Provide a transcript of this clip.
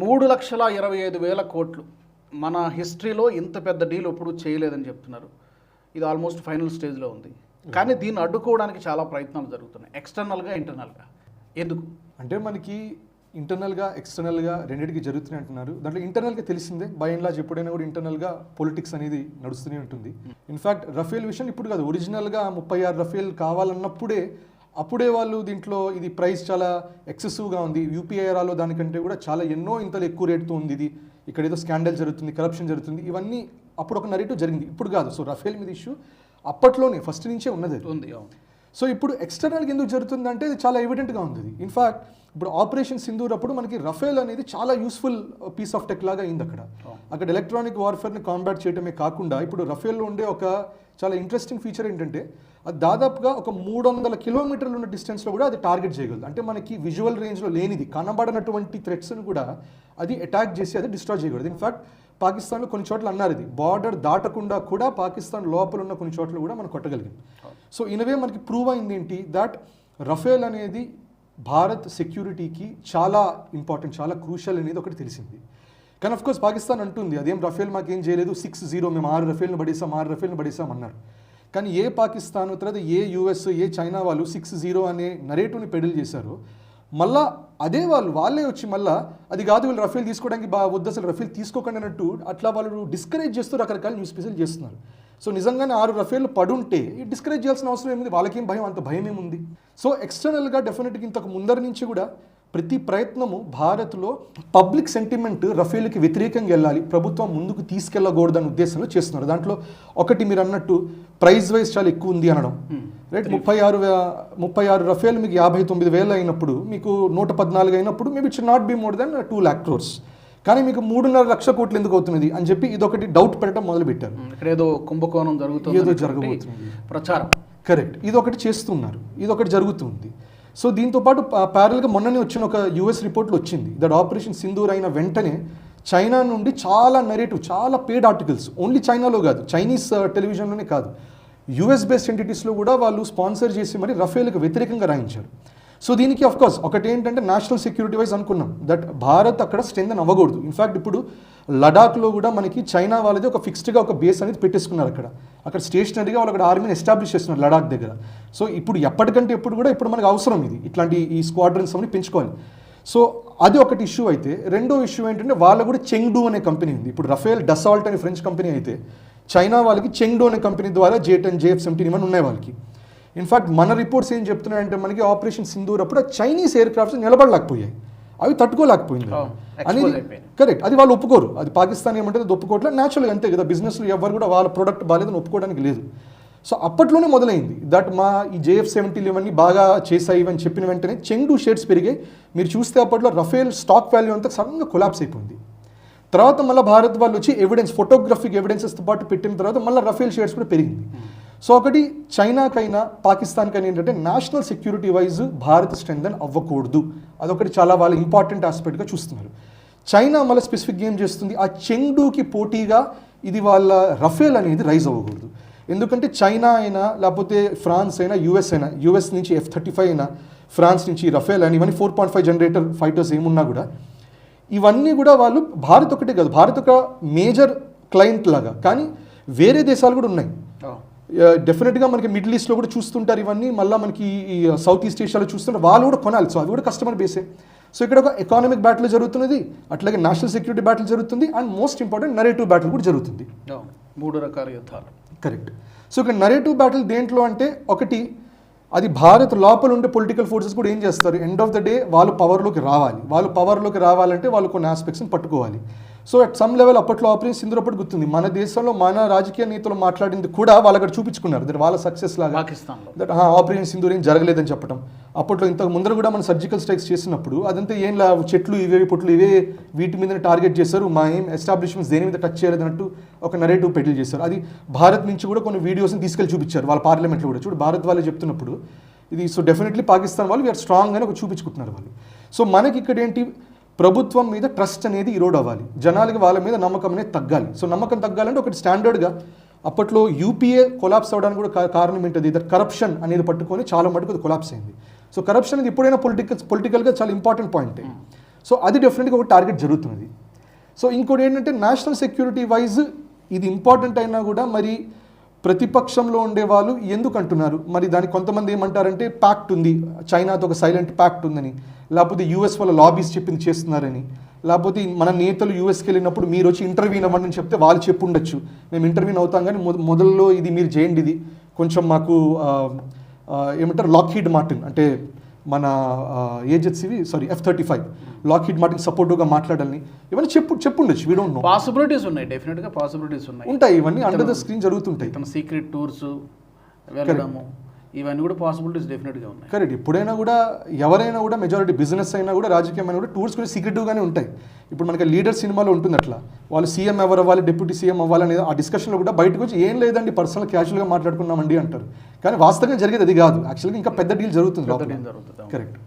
3,25,000 కోట్లు మన హిస్టరీలో ఇంత పెద్ద డీల్ ఎప్పుడు చేయలేదని చెప్తున్నారు. ఇది ఆల్మోస్ట్ ఫైనల్ స్టేజ్లో ఉంది. కానీ దీన్ని అడ్డుకోవడానికి చాలా ప్రయత్నాలు జరుగుతున్నాయి, ఎక్స్టర్నల్గా ఇంటర్నల్గా. ఎందుకు అంటే మనకి ఇంటర్నల్గా ఎక్స్టర్నల్గా రెండింటికి జరుగుతూనే అంటున్నారు. దాంట్లో ఇంటర్నల్గా తెలిసిందే, బై అండ్ లార్జ్ ఎప్పుడైనా కూడా ఇంటర్నల్గా పొలిటిక్స్ అనేది నడుస్తూనే ఉంటుంది. ఇన్ఫ్యాక్ట్ రఫేల్ విషయం ఇప్పుడు కాదు, ఒరిజినల్గా 36 రఫేల్ కావాలన్నప్పుడే వాళ్ళు దీంట్లో ఇది ప్రైస్ చాలా ఎక్సెసివ్గా ఉంది, యూపీఐఆర్లో దానికంటే కూడా చాలా ఎన్నో ఇంతలో ఎక్కువ రేటుతో ఉంది, ఇది ఇక్కడ ఏదో స్కాండల్ జరుగుతుంది, కరప్షన్ జరుగుతుంది, ఇవన్నీ అప్పుడు ఒక నరేటివ్ జరిగింది, ఇప్పుడు కాదు. సో రఫేల్ మీద ఇష్యూ అప్పట్లోనే ఫస్ట్ నుంచే ఉన్నది ఉంది. సో ఇప్పుడు ఎక్స్టర్నల్గా ఎందుకు జరుగుతుందంటే ఇది చాలా ఎవిడెంట్గా ఉంది. ఇన్ఫ్యాక్ట్ ఇప్పుడు ఆపరేషన్ సింధూర్ అప్పుడు మనకి రఫేల్ అనేది చాలా యూస్ఫుల్ పీస్ ఆఫ్ టెక్ లాగా అయింది. అక్కడ ఎలక్ట్రానిక్ వార్ఫేర్ని కాంబాట్ చేయడమే కాకుండా ఇప్పుడు రఫేల్లో ఉండే ఒక చాలా ఇంట్రెస్టింగ్ ఫీచర్ ఏంటంటే అది దాదాపుగా ఒక 300 కిలోమీటర్లు ఉన్న డిస్టెన్స్లో కూడా అది టార్గెట్ చేయగలదు. అంటే మనకి విజువల్ రేంజ్లో లేనిది, కనబడనటువంటి థ్రెట్స్ని కూడా అది అటాక్ చేసి అది డిస్ట్రాయ్ చేయగలదు. ఇన్ఫ్యాక్ట్ పాకిస్తాన్లో కొన్ని చోట్ల అన్నారు ఇది బార్డర్ దాటకుండా కూడా పాకిస్తాన్ లోపల ఉన్న కొన్ని చోట్ల కూడా మనం కొట్టగలిగాం. సో ఇనవే మనకి ప్రూవ్ అయింది ఏంటి, దాట్ రఫేల్ అనేది భారత్ సెక్యూరిటీకి చాలా ఇంపార్టెంట్, చాలా క్రూషల్ అనేది ఒకటి తెలిసింది. కానీ అఫ్కోర్స్ పాకిస్తాన్ అంటుంది అదేం రఫేల్ మాకేం చేయలేదు, 6-0 మేము 6 రఫేల్ని పడేసాం అన్నారు. కానీ ఏ పాకిస్తాన్ తర్వాత ఏ యూఎస్ ఏ చైనా వాళ్ళు 6-0 అనే నరేటివ్ని పెడిల్ చేశారు, మళ్ళా అదే వాళ్ళే వచ్చి మళ్ళీ అది కాదు వీళ్ళు రఫేల్ తీసుకోవడానికి వద్దు అసలు రఫేల్ తీసుకోకండి అన్నట్టు అట్లా వాళ్ళు డిస్కరేజ్ చేస్తూ రకరకాల న్యూస్ పీసులు చేస్తున్నారు. సో నిజంగానే 6 రఫేల్ పడుంటే డిస్కరేజ్ చేయాల్సిన అవసరం ఏముంది, వాళ్ళకేం భయం, అంత భయం ఏముంది. సో ఎక్స్టర్నల్గా డెఫినెట్గా ఇంతకు ముందరి నుంచి కూడా ప్రతి ప్రయత్నము భారత్లో పబ్లిక్ సెంటిమెంట్ రఫేల్కి వ్యతిరేకంగా వెళ్ళాలి, ప్రభుత్వం ముందుకు తీసుకెళ్ళకూడదనే ఉద్దేశంలో చేస్తున్నారు. దాంట్లో ఒకటి మీరు అన్నట్టు ప్రైస్ వైజ్ చాలా ఎక్కువ ఉంది అనడం, రైట్. 36 రఫేల్ మీకు 59,000 అయినప్పుడు, మీకు 114 అయినప్పుడు maybe it should not be more than 2 lakh crores. కానీ మీకు 3.5 లక్షల కోట్లు ఎందుకు అవుతున్నది అని చెప్పి ఇదొకటి డౌట్ పెట్టడం మొదలు పెట్టారు. ఇక్కడ ఏదో కుంభకోణం జరుగుతుంది, ఏదో జరగబోతుంది ప్రచారం. కరెక్ట్, ఇదొకటి చేస్తున్నారు, ఇదొకటి జరుగుతుంది. సో దీంతోపాటు ప్యారల్గా మొన్ననే వచ్చిన ఒక యూఎస్ రిపోర్ట్లో వచ్చింది దట్ ఆపరేషన్ సింధూర్ అయిన వెంటనే చైనా నుండి చాలా నెరేటివ్, చాలా పేడ్ ఆర్టికల్స్, ఓన్లీ చైనాలో కాదు, చైనీస్ టెలివిజన్లోనే కాదు, యూఎస్ బేస్డ్ ఎంటిటీస్లో కూడా వాళ్ళు స్పాన్సర్ చేసి మరి రఫేల్కి వ్యతిరేకంగా రాయించారు. సో దీనికి అఫ్కోర్స్ ఒకటి ఏంటంటే నేషనల్ సెక్యూరిటీ వైజ్ అనుకున్నాం దట్ భారత్ అక్కడ స్ట్రెంథెన్ అవ్వకూడదు. ఇన్ఫ్యాక్ట్ ఇప్పుడు లడాఖ్లో కూడా మనకి చైనా వాళ్ళది ఒక ఫిక్స్డ్గా ఒక బేస్ అనేది పెట్టేసుకున్నారు, అక్కడ స్టేషనరీగా వాళ్ళు అక్కడ ఆర్మీని ఎస్టాబ్లిష్ చేస్తున్నారు లడాక్ దగ్గర. సో ఇప్పుడు ఎప్పటికంటే ఇప్పుడు మనకు అవసరం ఇది, ఇట్లాంటి ఈ స్క్వాడ్రన్స్ అన్ని పెంచుకోవాలి. సో అది ఒకటి ఇష్యూ అయితే, రెండో ఇష్యూ ఏంటంటే వాళ్ళ కూడా చెంగ్డూ అనే కంపెనీ ఉంది. ఇప్పుడు రఫేల్ డసాల్ట్ అనే ఫ్రెంచ్ కంపెనీ అయితే చైనా వాళ్ళకి చెంగ్డూ అనే కంపెనీ ద్వారా J-10 JF-17 ఇవన్నీ ఉన్నాయి వాళ్ళకి. ఇన్ఫ్యాక్ట్ మన రిపోర్ట్స్ ఏం చెప్తున్నాయంటే మనకి ఆపరేషన్ సింధూర్ అప్పుడు చైనీస్ ఎయిర్ క్రాఫ్ట్స్ నిలబడలేకపోయాయి, అవి తట్టుకోలేకపోయింది అనేది. కరెక్ట్, అది వాళ్ళు ఒప్పుకోరు, అది పాకిస్తాన్ ఏమంటే అది ఒప్పుకోవట్లే, న్యాచురల్గా అంతే కదా, బిజినెస్లో ఎవరు కూడా వాళ్ళ ప్రోడక్ట్ బాగాలేదని ఒప్పుకోవడానికి లేదు. సో అప్పట్లోనే మొదలైంది దట్ మా ఈ JF-17 ఇవన్నీ బాగా చేసాయి అని చెప్పిన వెంటనే చెంగ్డూ షేర్స్ పెరిగాయి. మీరు చూస్తే అప్పట్లో రఫేల్ స్టాక్ వాల్యూ అంతా సడన్గా కొలాప్స్ అయిపోయింది. తర్వాత మళ్ళీ భారత్ వాళ్ళు వచ్చి ఎవిడెన్స్, ఫోటోగ్రఫిక్ ఎవిడెన్సెస్తో పాటు పెట్టిన తర్వాత మళ్ళీ రఫేల్ షేర్స్ కూడా పెరిగింది. సో ఒకటి చైనాకైనా పాకిస్తాన్కైనా ఏంటంటే national security wise Bharat strengthen అవ్వకూడదు, అదొకటి చాలా వాళ్ళ ఇంపార్టెంట్ ఆస్పెక్ట్గా చూస్తున్నారు. చైనా మళ్ళీ స్పెసిఫిక్ ఏం చేస్తుంది, ఆ చెంగ్డూకి పోటీగా ఇది వాళ్ళ రఫేల్ అనేది రైజ్ అవ్వకూడదు. ఎందుకంటే చైనా అయినా లేకపోతే ఫ్రాన్స్ అయినా యూఎస్ నుంచి F-35 అయినా ఫ్రాన్స్ నుంచి రఫేల్ అయినా ఇవన్నీ 4.5 జనరేటర్ ఫైటర్స్ ఏమున్నా కూడా ఇవన్నీ కూడా వాళ్ళు భారత్ ఒకటే కాదు, భారత్ ఒక మేజర్ క్లయింట్ లాగా, కానీ వేరే దేశాలు కూడా ఉన్నాయి. డెఫినెట్గా మనకి మిడిల్ ఈస్ట్లో కూడా చూస్తుంటారు ఇవన్నీ, మళ్ళీ మనకి ఈ సౌత్ ఈస్ట్ ఏషియాలో చూస్తుంటారు, వాళ్ళు కూడా కొనాలి. సో అవి కూడా కస్టమర్ బేసే. సో ఇక్కడ ఒక ఎకానమిక్ బ్యాటిల్ జరుగుతున్నది, అట్లాగే నేషనల్ సెక్యూరిటీ బ్యాటిల్ జరుగుతుంది, and most important narrative battle కూడా జరుగుతుంది. 3 రకాల యుద్ధాలు. కరెక్ట్. సో ఇక్కడ నరేటివ్ బ్యాటిల్ దేంట్లో అంటే ఒకటి అది భారత్ లోపల ఉండే పొలిటికల్ ఫోర్సెస్ కూడా ఏం చేస్తారు, ఎండ్ ఆఫ్ ద డే వాళ్ళు పవర్లోకి రావాలంటే వాళ్ళు కొన్ని ఆస్పెక్ట్స్ని పట్టుకోవాలి. సో అట్ సమ్ లెవెల్ అప్పట్లో ఆపరేషన్ సింధూర్ అప్పుడు గుర్తుంది, మన దేశంలో మన రాజకీయ నేతలు మాట్లాడింది కూడా వాళ్ళు అక్కడ చూపించుకున్నారు దట్ వాళ్ళ సక్సెస్ లాగా, దట్ ఆపరేషన్ సింధూర్ ఏం జరగలేదని చెప్పడం. అప్పట్లో ఇంతకు ముందర కూడా మనం సర్జికల్ స్ట్రైక్స్ చేసినప్పుడు అదంతా ఏం చెట్లు ఇవే పొట్లు ఇవే వీటి మీద టార్గెట్ చేశారు, మా ఏం ఎస్టాబ్లిష్మెంట్స్ దేని మీద టచ్ చేయలేదన్నట్టు ఒక నరేటివ్ పెడిల్ చేశారు. అది భారత్ నుంచి కూడా కొన్ని వీడియోస్ని తీసుకెళ్ళి చూపించారు వాళ్ళ పార్లమెంట్లో కూడా. చూడు భారత్ వాళ్ళే చెప్తున్నప్పుడు ఇది, సో డెఫినెట్లీ పాకిస్తాన్ వాళ్ళు వీఆర్ స్ట్రాంగ్ అని ఒక చూపించుకుంటున్నారు వాళ్ళు. సో మనకి ఇక్కడ ఏంటి, ప్రభుత్వం మీద ట్రస్ట్ అనేది ఈరోడ్ అవ్వాలి, జనాలకి వాళ్ళ మీద నమ్మకం అనేది తగ్గాలి. సో నమ్మకం తగ్గాలంటే ఒకటి స్టాండర్డ్గా అప్పట్లో యూపీఏ కొలాప్స్ అవ్వడానికి కూడా కారణం ఏంటది, ఇదర్ కరప్షన్ అనేది పట్టుకొని చాలా మటుకు అది కొలాప్స్ అయింది. సో కరప్షన్ అనేది ఎప్పుడైనా పొలిటికల్గా చాలా ఇంపార్టెంట్ పాయింట్. సో అది డెఫినెట్గా ఒక టార్గెట్ జరుగుతున్నది. సో ఇంకోటి ఏంటంటే నేషనల్ సెక్యూరిటీ వైజ్ ఇది ఇంపార్టెంట్ అయినా కూడా మరి ప్రతిపక్షంలో ఉండేవాళ్ళు ఎందుకు అంటున్నారు, మరి దానికి కొంతమంది ఏమంటారంటే ప్యాక్ట్ ఉంది, చైనాతో ఒక సైలెంట్ ప్యాక్ట్ ఉందని, లేకపోతే యూఎస్ వాళ్ళ లాబీస్ చెప్పింది చేస్తున్నారని, లేకపోతే మన నేతలు యూఎస్కి వెళ్ళినప్పుడు మీరు వచ్చి ఇంటర్వ్యూన్ అవ్వండి అని చెప్తే వాళ్ళు చెప్పు ఉండొచ్చు, మేము ఇంటర్వ్యూన్ అవుతాం కానీ మొదల్లో ఇది మీరు చేయండి, ఇది కొంచెం మాకు ఏమంటారు లాక్హీడ్ మార్టిన్ అంటే మన ఏజెన్సీవి F-35 లాక్హీడ్ మార్టిన్ సపోర్టివ్గా మాట్లాడాలని ఇవన్నీ చెప్పుండొచ్చు, వీ డోంట్ నో. పాసిబిలిటీస్ ఉన్నాయి, డెఫినెట్గా పాసిబిలిటీస్ ఉన్నాయి, ఉంటాయి, ఇవన్నీ అండర్ ద స్క్రీన్ జరుగుతుంటాయి. తన సీక్రెట్ టూర్స్ వెళ్ళడము ఇవన్నీ కూడా పాసిబిలిటీస్ డెఫినెట్గా ఉన్నాయి. కరెక్ట్. ఎప్పుడైనా కూడా ఎవరైనా కూడా మెజారిటీ బిజినెస్ అయినా కూడా రాజకీయం అయినా కూడా టూర్స్ కూడా సీక్రెటివ్గానే ఉంటాయి. ఇప్పుడు మనకి లీడర్ సినిమాలో ఉంటుంది అట్లా, వాళ్ళు సీఎం ఎవరు అవ్వాలి, డిప్యూటీ సీఎం అవ్వాలి అనేది ఆ డిస్కషన్లో కూడా బయటకు వచ్చి ఏం లేదండి పర్సనల్ క్యాజువల్గా మాట్లాడుకున్నామండి అంటారు, కానీ వాస్తవంగా జరిగేది అది కాదు, యాక్చువల్గా ఇంకా పెద్ద డీల్ జరుగుతుంది. జరుగుతుంది. కరెక్ట్.